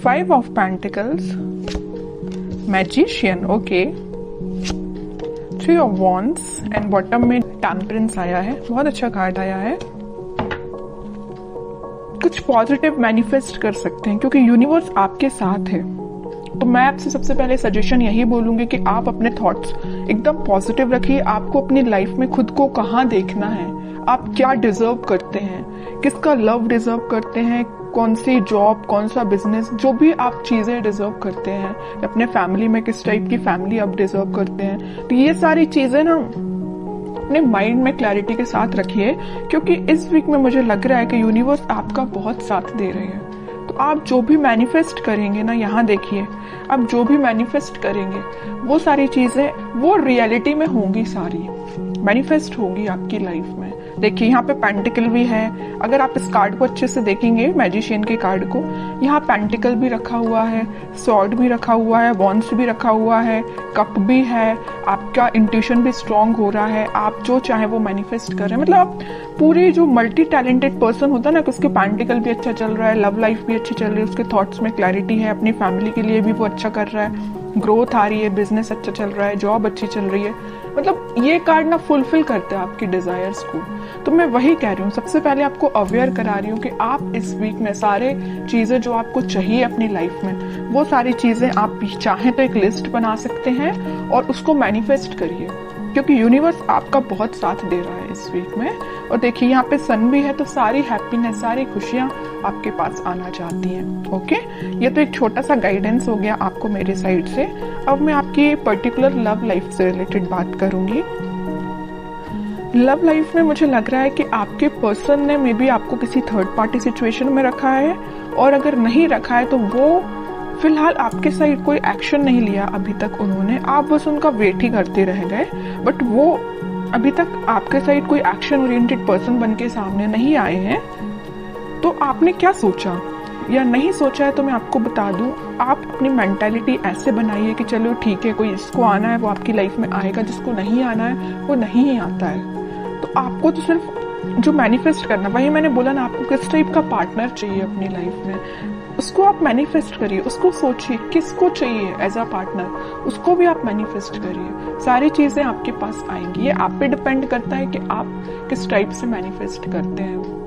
5 of pentacles, magician, okay, 3 of wands and bottom में temperance आया है। बहुत अच्छा कार्ड आया है। कुछ पॉजिटिव मैनिफेस्ट कर सकते हैं क्योंकि यूनिवर्स आपके साथ है। तो मैं आपसे सबसे पहले सजेशन यही बोलूंगी कि आप अपने थॉट्स एकदम पॉजिटिव रखिए। आपको अपनी लाइफ में खुद को कहाँ देखना है, आप क्या डिजर्व करते हैं, किसका लव डिजर्व करते हैं, कौन सी जॉब, कौन सा बिजनेस, जो भी आप चीजें डिजर्व करते हैं, अपने फैमिली में किस टाइप की फैमिली आप डिजर्व करते हैं। तो ये सारी चीजें ना अपने माइंड में क्लैरिटी के साथ रखिए क्योंकि इस वीक में मुझे लग रहा है कि यूनिवर्स आपका बहुत साथ दे रहे हैं। तो आप जो भी मैनिफेस्ट करेंगे ना, यहाँ देखिए, आप जो भी मैनिफेस्ट करेंगे वो सारी चीजें वो रियलिटी में होंगी, सारी मैनिफेस्ट होंगी आपकी लाइफ में। देखिए यहाँ पे पेंटिकल भी है। अगर आप इस कार्ड को अच्छे से देखेंगे, मैजिशियन के कार्ड को, यहाँ पेंटिकल भी रखा हुआ है, स्वॉर्ड भी रखा हुआ है, वॉन्ड्स भी रखा हुआ है, कप भी है। आपका इंट्यूशन भी स्ट्रांग हो रहा है, आप जो चाहे वो मैनिफेस्ट कर रहे हैं। मतलब आप पूरे जो मल्टी टैलेंटेड पर्सन होता है ना, कि उसके पेंटिकल भी अच्छा चल रहा है, लव लाइफ भी अच्छी चल रही है, उसके थॉट्स में क्लैरिटी है, अपनी फैमिली के लिए भी वो अच्छा कर रहा है, ग्रोथ आ रही है, बिजनेस अच्छा चल रहा है, जॉब अच्छी चल रही है। मतलब ये कार्ड ना फुलफिल करते हैं आपकी डिजायर्स को। तो मैं वही कह रही हूँ, सबसे पहले आपको अवेयर करा रही हूँ कि आप इस वीक में सारे चीजें जो आपको चाहिए अपनी लाइफ में, वो सारी चीजें आप चाहें तो एक लिस्ट बना सकते हैं और उसको मैनिफेस्ट करिए क्योंकि यूनिवर्स आपका बहुत साथ दे रहा है इस वीक में। और देखिए यहाँ पे सन भी है, तो सारी हैप्पीनेस, सारी खुशियां आपके पास आना चाहती हैं। ओके, ये तो एक छोटा सा गाइडेंस हो गया आपको मेरे साइड से। अब मैं आपकी पर्टिकुलर लव लाइफ से रिलेटेड बात करूंगी। लव लाइफ में मुझे लग रहा है कि आपके पर्सन ने मे बी आपको किसी थर्ड पार्टी सिचुएशन में रखा है, और अगर नहीं रखा है तो वो फिलहाल आपके साइड कोई एक्शन नहीं लिया अभी तक उन्होंने, आप बस उनका वेट ही करते रह गए। बट वो अभी तक आपके साइड कोई एक्शन ओरिएंटेड पर्सन बन के सामने नहीं आए हैं। तो आपने क्या सोचा या नहीं सोचा है तो मैं आपको बता दूं, आप अपनी मेंटालिटी ऐसे बनाइए कि चलो ठीक है, कोई जिसको आना है वो आपकी लाइफ में आएगा, जिसको नहीं आना है वो नहीं ही आता है। तो आपको तो सिर्फ जो मैनिफेस्ट करना, वही मैंने बोला ना, आपको किस टाइप का पार्टनर चाहिए अपनी लाइफ में, उसको आप मैनिफेस्ट करिए, उसको सोचिए किसको चाहिए एज अ पार्टनर, उसको भी आप मैनिफेस्ट करिए। सारी चीजें आपके पास आएंगी। ये आप पे डिपेंड करता है कि आप किस टाइप से मैनिफेस्ट करते हैं।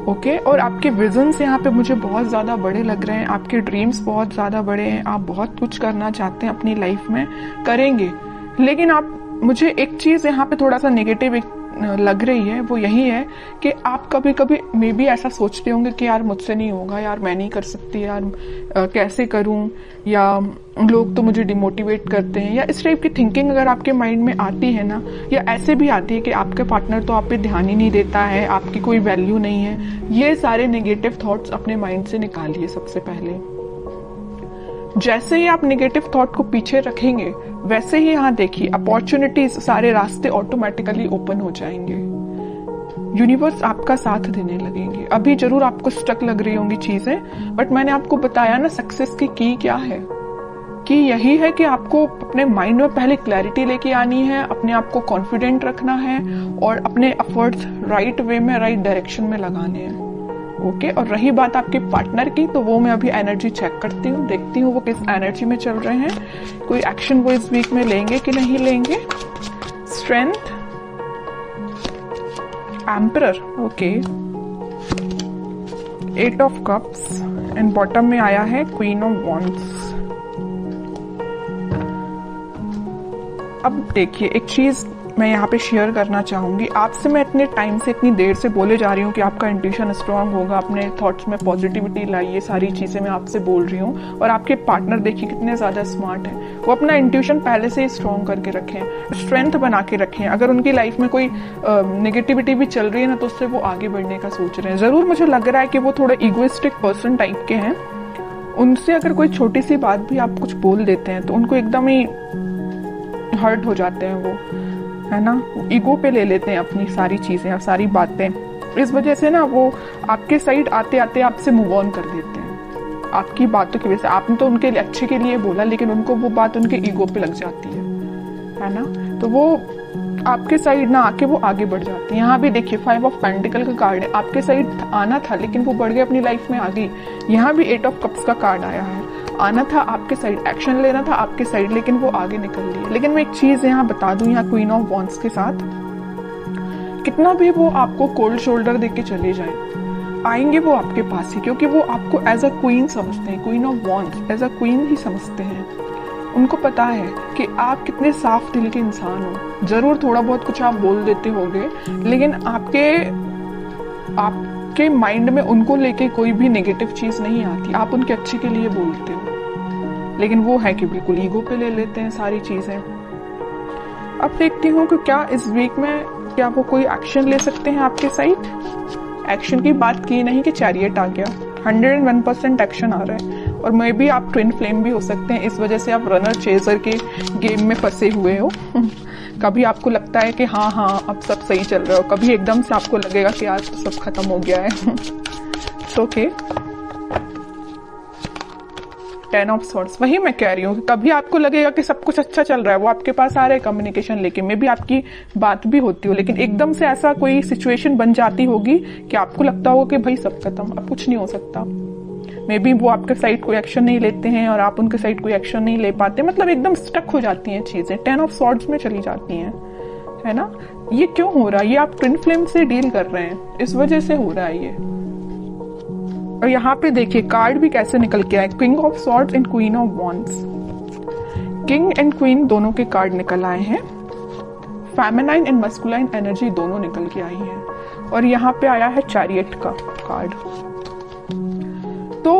ओके, और आपके विजन्स यहाँ पे मुझे बहुत ज्यादा बड़े लग रहे हैं, आपके ड्रीम्स बहुत ज्यादा बड़े हैं, आप बहुत कुछ करना चाहते हैं अपनी लाइफ में, करेंगे। लेकिन आप, मुझे एक चीज यहाँ पे थोड़ा सा नेगेटिव लग रही है, वो यही है कि आप कभी कभी मे बी ऐसा सोचते होंगे कि यार मुझसे नहीं होगा, यार मैं नहीं कर सकती, यार कैसे करूं, या लोग तो मुझे डिमोटिवेट करते हैं, या इस टाइप की थिंकिंग अगर आपके माइंड में आती है ना, या ऐसे भी आती है कि आपके पार्टनर तो आप पे ध्यान ही नहीं देता है, आपकी कोई वैल्यू नहीं है, ये सारे नेगेटिव थॉट्स अपने माइंड से निकालिए सबसे पहले। जैसे ही आप नेगेटिव थॉट को पीछे रखेंगे, वैसे ही यहाँ देखिए अपॉर्चुनिटीज, सारे रास्ते ऑटोमेटिकली ओपन हो जाएंगे। यूनिवर्स आपका साथ देने लगेंगे। अभी जरूर आपको स्टक लग रही होंगी चीजें, बट मैंने आपको बताया ना सक्सेस की क्या है, कि यही है कि आपको अपने माइंड में पहले क्लैरिटी लेके आनी है, अपने आप को कॉन्फिडेंट रखना है और अपने एफर्ट्स राइट वे में, राइट डायरेक्शन में लगाने हैं। ओके, और रही बात आपके पार्टनर की, तो वो मैं अभी एनर्जी चेक करती हूँ, देखती हूँ वो किस एनर्जी में चल रहे हैं, कोई एक्शन वो इस वीक में लेंगे कि नहीं लेंगे। Strength, emperor, okay, 8 of cups and bottom में आया है क्वीन ऑफ वॉन्ड्स। अब देखिए, एक चीज मैं यहाँ पे शेयर करना चाहूंगी आपसे। मैं इतने टाइम से, इतनी देर से बोले जा रही हूँ कि आपका इंट्यूशन स्ट्रांग होगा, अपने थॉट्स में पॉजिटिविटी लाइए, सारी चीजें मैं आपसे बोल रही हूँ। और आपके पार्टनर देखिए कितने ज्यादा स्मार्ट हैं, वो अपना इंट्यूशन पहले से ही स्ट्रांग करके रखें, स्ट्रेंथ बना के रखें। अगर उनकी लाइफ में कोई नेगेटिविटी भी चल रही है ना, तो उससे वो आगे बढ़ने का सोच रहे हैं। जरूर मुझे लग रहा है कि वो थोड़े इगोइस्टिक पर्सन टाइप के हैं, उनसे अगर कोई छोटी सी बात भी आप कुछ बोल देते हैं तो उनको एकदम ही हर्ट हो जाते हैं, वो है ना, ईगो पे ले लेते हैं अपनी सारी चीजें और सारी बातें। इस वजह से ना वो आपके साइड आते आते आपसे मूव ऑन कर देते हैं आपकी बातों की वजह से। आपने तो उनके लिए अच्छे के लिए बोला, लेकिन उनको वो बात उनके ईगो पे लग जाती है ना। तो वो आपके साइड ना आके वो आगे बढ़ जाती है। यहाँ भी देखिए 5 ऑफ पेंटिकल का कार्ड है, आपके साइड आना था लेकिन वो बढ़ गए, अपनी लाइफ में आ गई। यहाँ भी 8 ऑफ कप्स का कार्ड आया है, आना था आपके साइड, एक्शन लेना था आपके साइड, लेकिन वो आगे निकल रही है। लेकिन मैं एक चीज यहाँ बता दूं, यहाँ क्वीन ऑफ वॉन्ड्स के साथ कितना भी वो आपको कोल्ड शोल्डर देके चले जाए, आएंगे वो आपके पास ही, क्योंकि वो आपको एज अ क्वीन समझते हैं, queen of wands as a queen ही समझते हैं। उनको पता है कि आप कितने साफ दिल के इंसान हो। जरूर थोड़ा बहुत कुछ आप बोल देते होंगे, लेकिन आपके माइंड में उनको लेके कोई भी नेगेटिव चीज नहीं आती, आप उनके अच्छे के लिए बोलते हो। लेकिन वो है कि बिल्कुल ईगो पे ले लेते हैं सारी चीजें। अब देखती हूँ कि क्या इस वीक में क्या वो कोई एक्शन ले सकते हैं आपके साइड। एक्शन की बात की नहीं कि चैरियट आ गया, 101% एक्शन आ रहा है। और मे बी आप ट्विन फ्लेम भी हो सकते हैं, इस वजह से आप रनर चेजर के गेम में फंसे हुए हो। कभी आपको लगता है कि हाँ अब सब सही चल रहा हो, कभी एकदम से आपको लगेगा कि आज सब खत्म हो गया है। ओके, 10 ऑफ सॉर्ड्स, वही मैं कह रही हूँ कि कभी आपको लगेगा कि सब कुछ अच्छा चल रहा है, वो आपके पास आ रहे हैं कम्युनिकेशन लेके, मे बी आपकी बात भी होती हो, लेकिन एकदम से ऐसा कोई सिचुएशन बन जाती होगी कि आपको लगता होगा कि भाई सब खत्म, अब कुछ नहीं हो सकता। मे बी वो आपके साइड कोई एक्शन नहीं लेते हैं और आप उनके साइड कोई एक्शन नहीं ले पाते, मतलब एकदम स्टक हो जाती हैं चीजें, 10 ऑफ सॉर्ड्स में चली जाती हैं, है ना। ये क्यों हो रहा है? ये आप ट्विन फ्लेम से डील कर रहे हैं, इस वजह से हो रहा है ये। और यहाँ पे देखिए कार्ड भी कैसे निकल के आए, king of swords and queen of wands. King and queen दोनों के कार्ड निकल आए हैं, फेमिनाइन एंड मस्कुलाइन एनर्जी दोनों निकल के आई है। और यहाँ पे आया है चैरियट का कार्ड। तो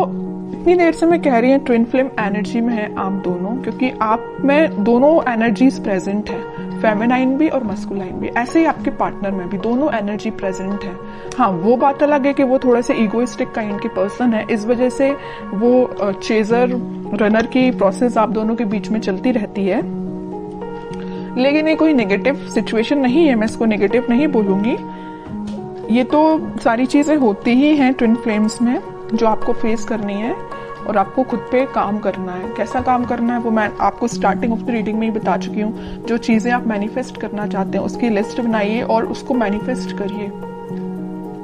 इतनी देर से मैं कह रही हूँ ट्विन फ्लेम एनर्जी में है आप दोनों, क्योंकि आप में दोनों एनर्जीज प्रेजेंट है, फेमिनाइन भी और मस्कुलाइन भी। ऐसे ही आपके पार्टनर में भी दोनों एनर्जी प्रेजेंट है। हाँ, वो बात अलग है कि वो थोड़े से इगोइस्टिक काइंड के पर्सन है, इस वजह से वो चेजर रनर की प्रोसेस आप दोनों के बीच में चलती रहती है। लेकिन ये कोई नेगेटिव सिचुएशन नहीं है, मैं इसको नेगेटिव नहीं बोलूंगी। ये तो सारी चीजें होती ही हैं ट्विन फ्लेम्स में, जो आपको फेस करनी है और आपको खुद पे काम करना है। कैसा काम करना है वो मैं आपको स्टार्टिंग ऑफ द रीडिंग में ही बता चुकी हूँ। जो चीजें आप मैनिफेस्ट करना चाहते हैं उसकी लिस्ट बनाइए और उसको मैनिफेस्ट करिए।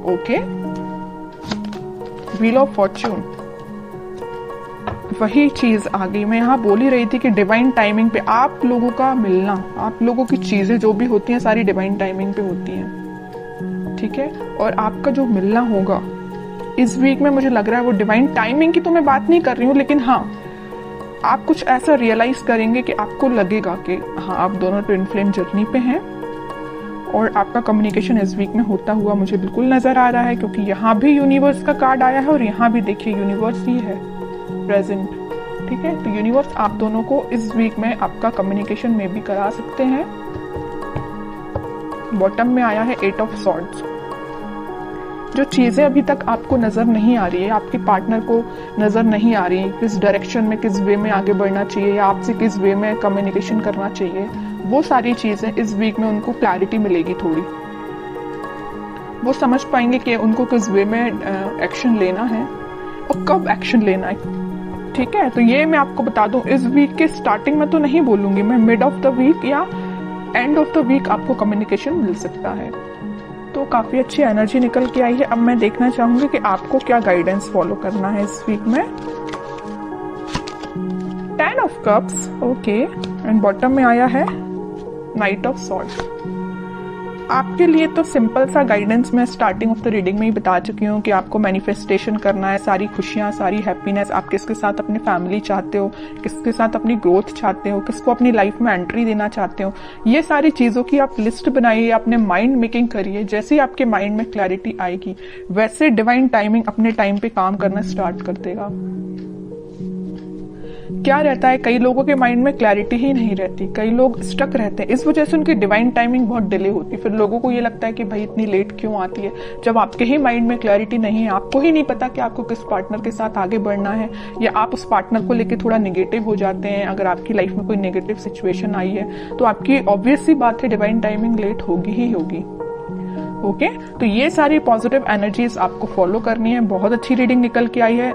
ओके, व्हील ऑफ फॉर्च्यून, वही चीज आ गई। मैं यहाँ बोल ही रही थी कि डिवाइन टाइमिंग पे आप लोगों का मिलना, आप लोगों की चीजें जो भी होती हैं सारी डिवाइन टाइमिंग पे होती हैं, ठीक है। और आपका जो मिलना होगा इस वीक में, मुझे लग रहा है वो डिवाइन टाइमिंग की तो मैं बात नहीं कर रही हूँ, लेकिन हाँ आप कुछ ऐसा रियलाइज करेंगे कि आपको लगेगा कि हाँ आप दोनों ट्विन फ्लेम जर्नी पे हैं। और आपका कम्युनिकेशन इस वीक में होता हुआ मुझे बिल्कुल नजर आ रहा है, क्योंकि यहाँ भी यूनिवर्स का कार्ड आया है और यहाँ भी देखिए यूनिवर्स ही है प्रेजेंट, ठीक है। तो यूनिवर्स आप दोनों को इस वीक में आपका कम्युनिकेशन में भी करा सकते हैं। बॉटम में आया है 8 ऑफ सॉर्ड्स। जो चीजें अभी तक आपको नजर नहीं आ रही है, आपके पार्टनर को नजर नहीं आ रही, किस डायरेक्शन में, किस वे में आगे बढ़ना चाहिए या आपसे किस वे में कम्युनिकेशन करना चाहिए, वो सारी चीजें इस वीक में उनको क्लैरिटी मिलेगी थोड़ी। वो समझ पाएंगे कि उनको किस वे में एक्शन लेना है और कब एक्शन लेना है, ठीक है। तो ये मैं आपको बता दूं, इस वीक के स्टार्टिंग में तो नहीं बोलूंगी मैं, मिड ऑफ द वीक या एंड ऑफ द वीक आपको कम्युनिकेशन मिल सकता है। तो काफी अच्छी एनर्जी निकल के आई है। अब मैं देखना चाहूंगी कि आपको क्या गाइडेंस फॉलो करना है इस वीक में। 10 of cups, okay, and bottom में आया है नाइट ऑफ सॉर्ड्स। आपके लिए तो सिंपल सा गाइडेंस मैं स्टार्टिंग ऑफ द रीडिंग में ही बता चुकी हूँ कि आपको मैनिफेस्टेशन करना है, सारी खुशियां, सारी हैप्पीनेस। आप किसके साथ अपनी फैमिली चाहते हो, किसके साथ अपनी ग्रोथ चाहते हो, किसको अपनी लाइफ में एंट्री देना चाहते हो, ये सारी चीजों की आप लिस्ट बनाइए, अपने माइंड मेकिंग करिए। जैसे ही आपके माइंड में क्लैरिटी आएगी वैसे डिवाइन टाइमिंग अपने टाइम पे काम करना स्टार्ट कर देगा। क्या रहता है, कई लोगों के माइंड में क्लैरिटी ही नहीं रहती, कई लोग स्टक रहते हैं, इस वजह से उनकी डिवाइन टाइमिंग बहुत डिले होती है। फिर लोगों को ये लगता है कि भाई इतनी लेट क्यों आती है, जब आपके ही माइंड में क्लैरिटी नहीं है, आपको ही नहीं पता कि आपको किस पार्टनर के साथ आगे बढ़ना है, या आप उस पार्टनर को लेकर थोड़ा निगेटिव हो जाते हैं। अगर आपकी लाइफ में कोई नेगेटिव सिचुएशन आई है तो आपकी ऑब्वियस सी बात है डिवाइन टाइमिंग लेट होगी ही होगी। ओके, तो ये सारी पॉजिटिव एनर्जीज आपको फॉलो करनी है। बहुत अच्छी रीडिंग निकल के आई है।